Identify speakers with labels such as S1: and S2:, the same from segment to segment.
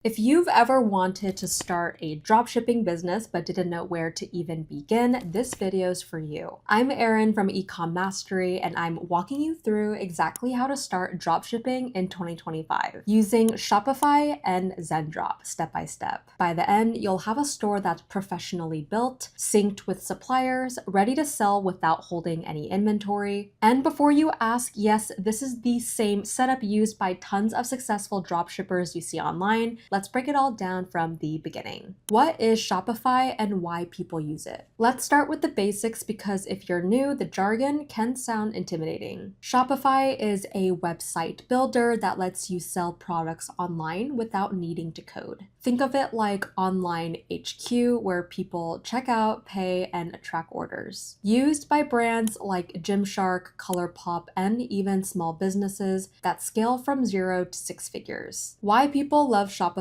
S1: If you've ever wanted to start a dropshipping business but didn't know where to even begin, this video is for you. I'm Erin from Ecom Mastery, and I'm walking you through exactly how to start dropshipping in 2025 using Shopify and Zendrop step by step. By the end, you'll have a store that's professionally built, synced with suppliers, ready to sell without holding any inventory. And before you ask, yes, this is the same setup used by tons of successful dropshippers you see online. Let's break it all down from the beginning. What is Shopify and why people use it? Let's start with the basics because if you're new, the jargon can sound intimidating. Shopify is a website builder that lets you sell products online without needing to code. Think of it like online HQ where people check out, pay, and track orders. Used by brands like Gymshark, ColourPop, and even small businesses that scale from 0 to 6 figures. Why people love Shopify?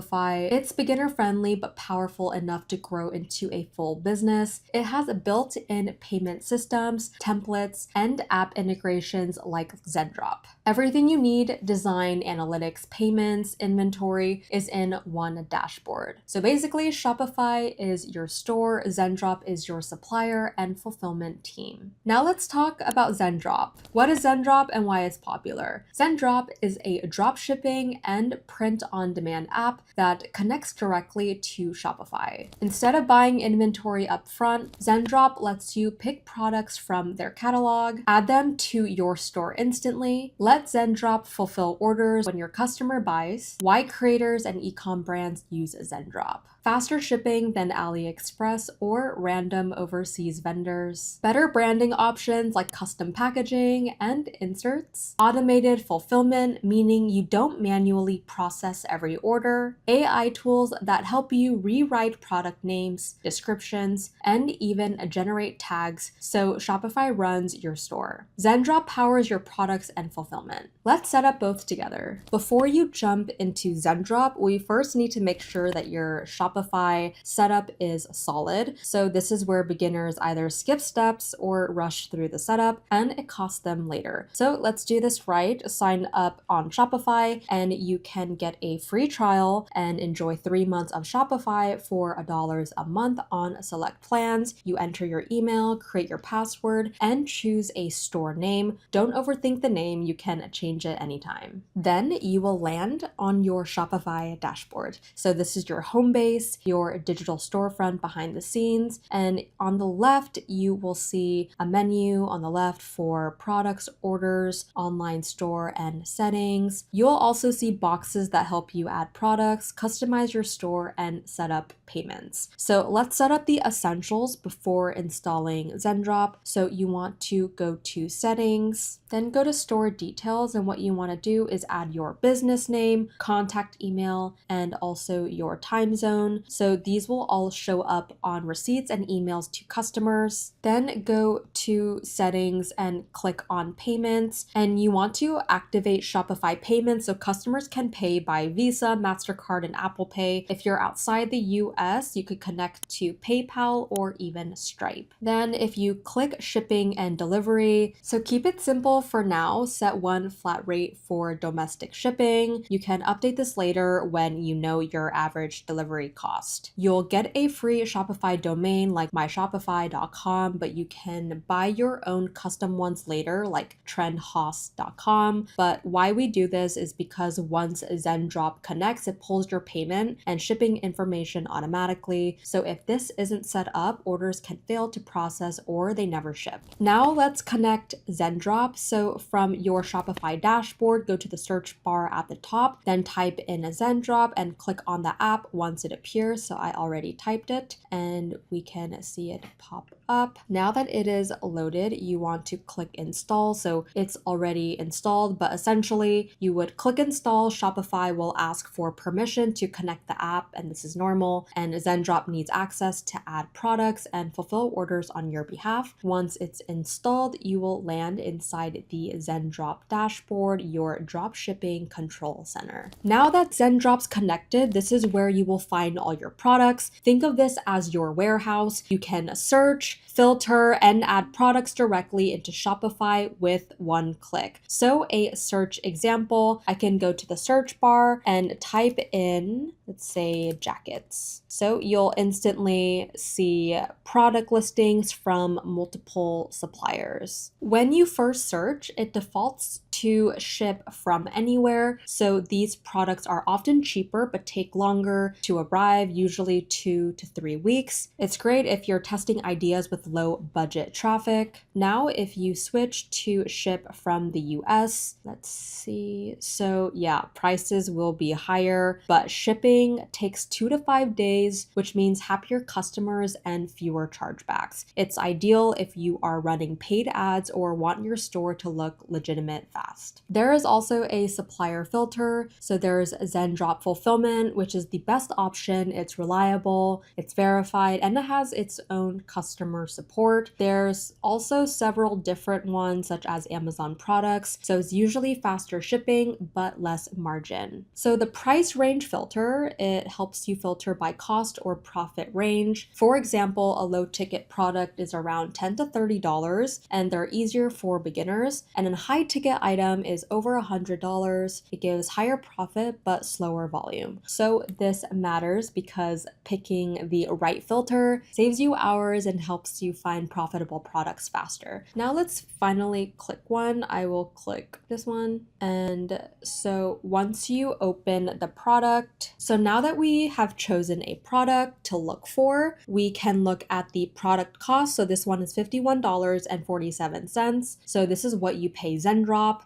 S1: It's beginner friendly but powerful enough to grow into a full business. It has built-in payment systems, templates, and app integrations like Zendrop. Everything you need, design, analytics, payments, inventory, is in one dashboard. So basically, Shopify is your store, Zendrop is your supplier and fulfillment team. Now let's talk about Zendrop. What is Zendrop and why it's popular? Zendrop is a dropshipping and print-on-demand app that connects directly to Shopify. Instead of buying inventory up front, Zendrop lets you pick products from their catalog, add them to your store instantly, let Zendrop fulfill orders when your customer buys. Why creators and e-com brands use Zendrop? Faster shipping than AliExpress or random overseas vendors, better branding options like custom packaging and inserts, automated fulfillment, meaning you don't manually process every order, AI tools that help you rewrite product names, descriptions, and even generate tags so Shopify runs your store. Zendrop powers your products and fulfillment. Let's set up both together. Before you jump into Zendrop, we first need to make sure that your Shopify setup is solid. So this is where beginners either skip steps or rush through the setup, and it costs them later. So let's do this right. Sign up on Shopify and you can get a free trial and enjoy 3 months of Shopify for $1 a month on select plans. You enter your email, create your password, and choose a store name. Don't overthink the name, you can change it anytime. Then you will land on your Shopify dashboard. So this is your home base, your digital storefront behind the scenes, and on the left you will see a menu on the left for products, orders, online store, and settings. You'll also see boxes that help you add products, customize your store, and set up payments. So let's set up the essentials before installing Zendrop. So you want to go to settings, then go to store details, and what you want to do is add your business name, contact email, and also your time zone. So these will all show up on receipts and emails to customers. Then go to settings and click on payments, and you want to activate Shopify payments so customers can pay by Visa, MasterCard, and Apple Pay. If you're outside the US, you could connect to PayPal or even Stripe. Then if you click shipping and delivery, so keep it simple for now, set one flat rate for domestic shipping. You can update this later when you know your average delivery cost. You'll get a free Shopify domain like myshopify.com, but you can buy your own custom ones later like trendhost.com. But why we do this is because once Zendrop connects, it pulls your payment and shipping information automatically. So if this isn't set up, orders can fail to process or they never ship. Now let's connect Zendrop. So from your Shopify dashboard, go to the search bar at the top, then type in Zendrop and click on the app once it appears. So I already typed it and we can see it pop up. Now that it is loaded, you want to click install. So it's already installed, but essentially you would click install. Shopify will ask for permission to connect the app, and this is normal. And Zendrop needs access to add products and fulfill orders on your behalf. Once it's installed, you will land inside the Zendrop dashboard, your dropshipping control center. Now that Zendrop's connected, this is where you will find all your products. Think of this as your warehouse. You can search, filter, and add products directly into Shopify with one click. So a search example, I can go to the search bar and type in, let's say, jackets. So you'll instantly see product listings from multiple suppliers. When you first search, it defaults to ship from anywhere. So these products are often cheaper but take longer to arrive, usually 2 to 3 weeks. It's great if you're testing ideas with low budget traffic. Now, if you switch to ship from the US, let's see. So yeah, prices will be higher, but shipping takes 2 to 5 days, which means happier customers and fewer chargebacks. It's ideal if you are running paid ads or want your store to look legitimate fast. There is also a supplier filter. So there's Zendrop fulfillment, which is the best option. It's reliable, it's verified, and it has its own customer support. There's also several different ones, such as Amazon products. So it's usually faster shipping, but less margin. So the price range filter, it helps you filter by cost or profit range. For example, a low ticket product is around $10 to $30, and they're easier for beginners. And a high ticket item is over $100. It gives higher profit, but slower volume. So this matters because picking the right filter saves you hours and helps you find profitable products faster. Now let's finally click one. I will click this one. And so once you open the product, so now that we have chosen a product to look for, we can look at the product cost. So this one is $51.47. So this is what you pay Zendrop.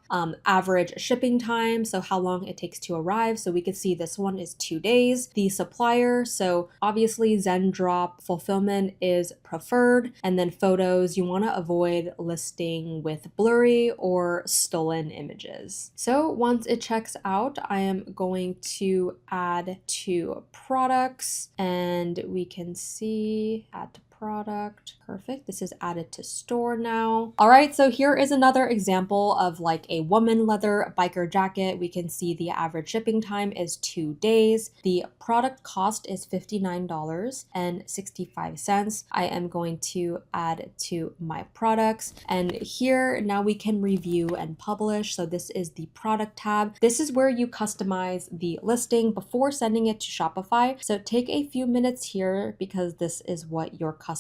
S1: Average shipping time, so how long it takes to arrive. So we could see this one is 2 days. The supplier, so obviously Zendrop fulfillment is preferred. And then photos, you want to avoid listing with blurry or stolen images. So once it checks out, I am going to add to products, and we can see add to product. Perfect. This is added to store now. All right, so here is another example of like a woman leather biker jacket. We can see the average shipping time is 2 days. The product cost is $59.65. I am going to add to my products, and here now we can review and publish. So this is the product tab. This is where you customize the listing before sending it to Shopify. So take a few minutes here because this is what your customers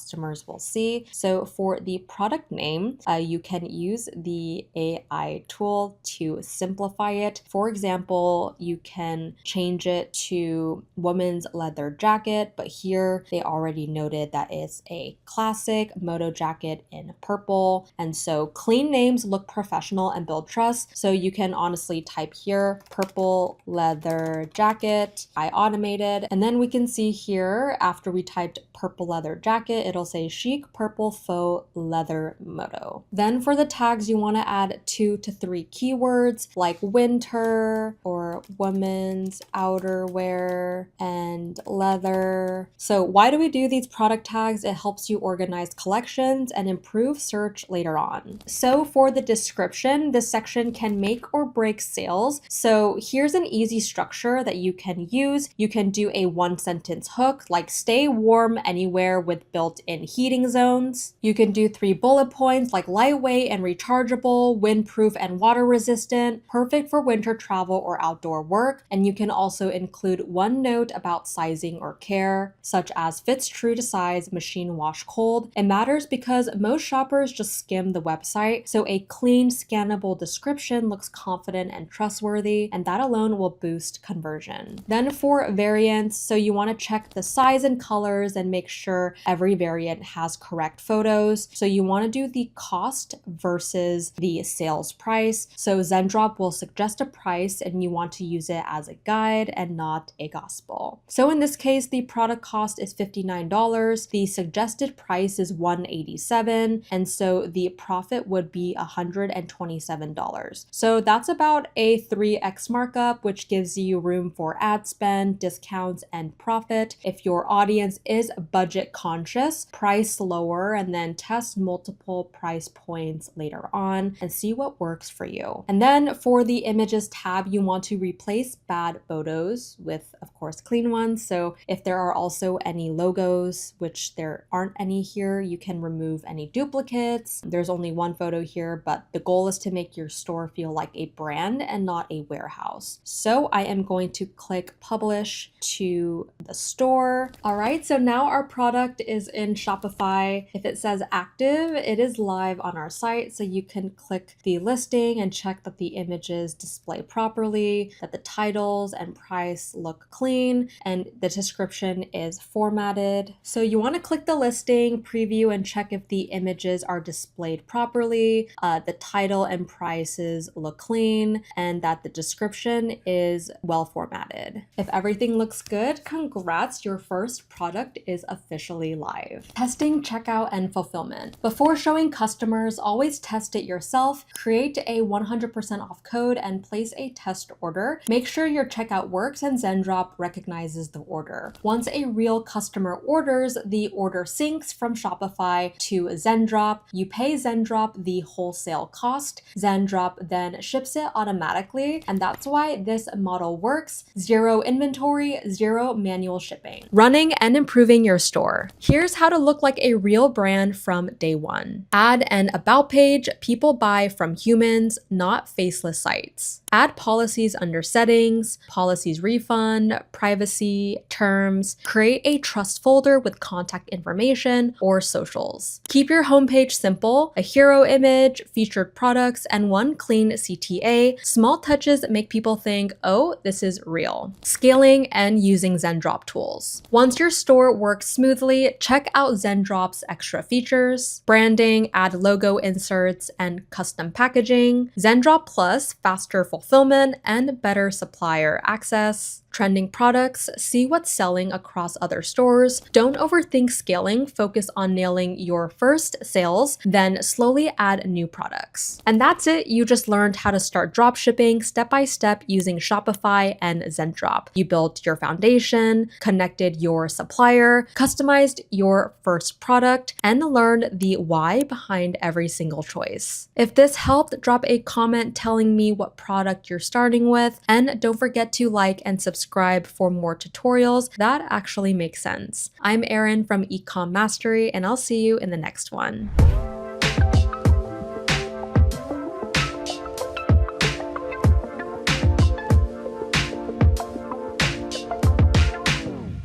S1: will see. So for the product name, you can use the AI tool to simplify it. For example, you can change it to women's leather jacket, but here they already noted that it's a classic moto jacket in purple. And so clean names look professional and build trust. So you can honestly type here, purple leather jacket. I automated. And then we can see here, after we typed purple leather jacket, it'll say chic purple faux leather moto. Then for the tags, you want to add 2 to 3 keywords like winter or women's outerwear and leather. So why do we do these product tags? It helps you organize collections and improve search later on. So for the description, this section can make or break sales. So here's an easy structure that you can use. You can do a 1-sentence hook like stay warm anywhere with built-in heating zones. You can do 3 bullet points like lightweight and rechargeable, windproof and water resistant, perfect for winter travel or outdoor work. And you can also include 1 note about sizing or care, such as fits true to size, machine wash cold. It matters because most shoppers just skim the website, so a clean, scannable description looks confident and trustworthy, and that alone will boost conversion. Then for variants, so you want to check the size and colors and make sure every variant has correct photos. So you want to do the cost versus the sales price. So Zendrop will suggest a price and you want to use it as a guide and not a gospel. So in this case, the product cost is $59. The suggested price is $187. And so the profit would be $127. So that's about a 3x markup, which gives you room for ad spend, discounts, and profit. If your audience is budget conscious, purchase, price lower, and then test multiple price points later on and see what works for you. And then for the images tab, you want to replace bad photos with, of course, clean ones. So if there are also any logos, which there aren't any here, you can remove any duplicates. There's only one photo here, but the goal is to make your store feel like a brand and not a warehouse. So I am going to click publish to the store. All right, so now our product is in Shopify. If it says active, it is live on our site. So you can click the listing and check that the images display properly, that the titles and price look clean, and the description is formatted. So you want to click the listing, preview, and check if the images are displayed properly, the title and prices look clean, and that the description is well formatted. If everything looks good, congrats, your first product is officially live. Testing, checkout, and fulfillment. Before showing customers, always test it yourself. Create a 100% off code and place a test order. Make sure your checkout works and Zendrop recognizes the order. Once a real customer orders, the order syncs from Shopify to Zendrop. You pay Zendrop the wholesale cost. Zendrop then ships it automatically, and that's why this model works. Zero inventory, zero manual shipping. Running and improving your store. Here's how to look like a real brand from day one. Add an about page. People buy from humans, not faceless sites. Add policies under settings, policies refund, privacy, terms. Create a trust folder with contact information or socials. Keep your homepage simple, a hero image, featured products, and one clean CTA. Small touches make people think, oh, this is real. Scaling and using Zendrop tools. Once your store works smoothly, check out Zendrop's extra features. Branding, add logo inserts, and custom packaging. Zendrop Plus, faster fulfillment and better supplier access. Trending products, see what's selling across other stores. Don't overthink scaling, focus on nailing your first sales, then slowly add new products. And that's it, you just learned how to start dropshipping step by step using Shopify and Zendrop. You built your foundation, connected your supplier, customized your first product, and learned the why behind every single choice. If this helped, drop a comment telling me what product you're starting with, and don't forget to like and subscribe for more tutorials that actually make sense. I'm Erin from Ecom Mastery, and I'll see you in the next one.